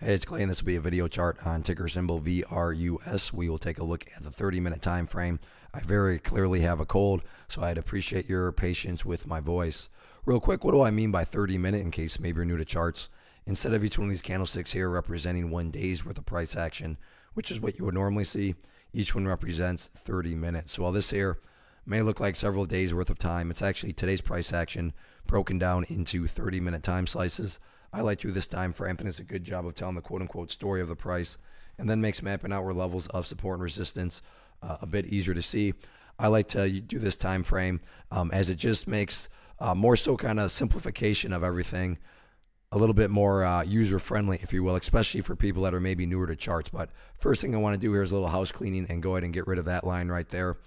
Hey, it's Clay, and this will be a video chart on ticker symbol VRUS. We will take a look at the 30-minute time frame. I very clearly have a cold, so I'd appreciate your patience with my voice. Real quick, what do I mean by 30-minute in case maybe you're new to charts? Instead of each one of these candlesticks here representing 1 day's worth of price action, which is what you would normally see, each one represents 30 minutes. So while this here may look like several days worth of time, it's actually today's price action broken down into 30-minute time slices. I like to do this time frame. Anthony does a good job of telling the quote-unquote story of the price and then makes mapping out where levels of support and resistance a bit easier to see. I like to do this time frame as it just makes more so kind of simplification of everything a little bit more user-friendly, if you will, especially for people that are maybe newer to charts. But first thing I want to do here is a little house cleaning and go ahead and get rid of that line right there.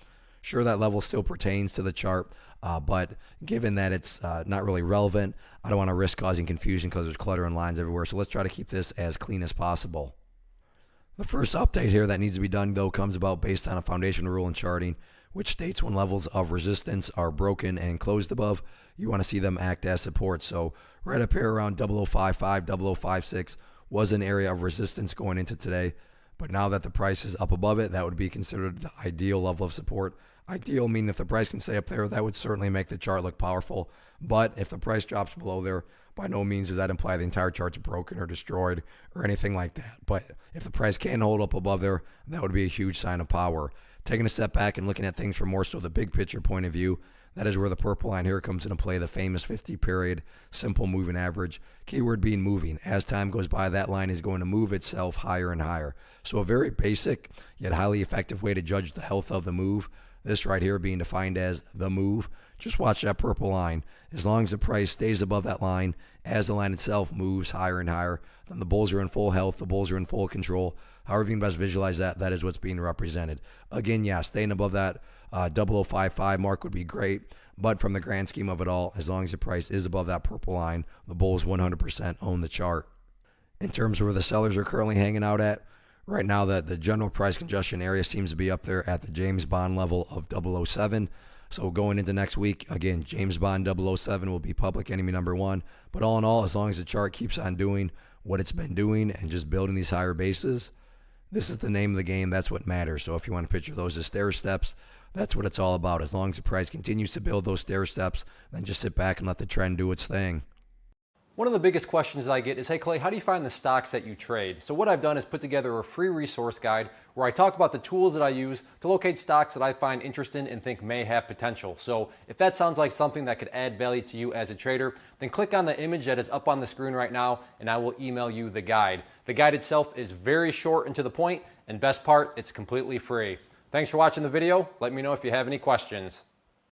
Sure, that level still pertains to the chart, but given that it's not really relevant, I don't want to risk causing confusion because there's clutter and lines everywhere. So let's try to keep this as clean as possible. The first update here that needs to be done, though, comes about based on a foundational rule in charting, which states when levels of resistance are broken and closed above, you want to see them act as support. So right up here around 0055, 0056 was an area of resistance going into today. But now that the price is up above it, that would be considered the ideal level of support. Ideal meaning if the price can stay up there, that would certainly make the chart look powerful. But if the price drops below there, by no means does that imply the entire chart's broken or destroyed or anything like that. But if the price can hold up above there, that would be a huge sign of power. Taking a step back and looking at things from more so the big picture point of view, that is where the purple line here comes into play, the famous 50-period simple moving average. Keyword being moving. As time goes by, that line is going to move itself higher and higher. So a very basic yet highly effective way to judge the health of the move. This right here being defined as the move. Just watch that purple line. As long as the price stays above that line, as the line itself moves higher and higher, then the bulls are in full health, the bulls are in full control. However you can best visualize that, that is what's being represented. Again, yeah, staying above that 0055 mark would be great, but from the grand scheme of it all, as long as the price is above that purple line, the bulls 100% own the chart. In terms of where the sellers are currently hanging out at, right now the general price congestion area seems to be up there at the James Bond level of 007. So going into next week, again, James Bond 007 will be public enemy number 1. But all in all, as long as the chart keeps on doing what it's been doing and just building these higher bases, this is the name of the game. That's what matters. So if you want to picture those as stair steps, that's what it's all about. As long as the price continues to build those stair steps, then just sit back and let the trend do its thing. One of the biggest questions I get is, hey Clay, how do you find the stocks that you trade? So what I've done is put together a free resource guide where I talk about the tools that I use to locate stocks that I find interesting and think may have potential. So if that sounds like something that could add value to you as a trader, then click on the image that is up on the screen right now and I will email you the guide. The guide itself is very short and to the point, and best part, it's completely free. Thanks for watching the video. Let me know if you have any questions.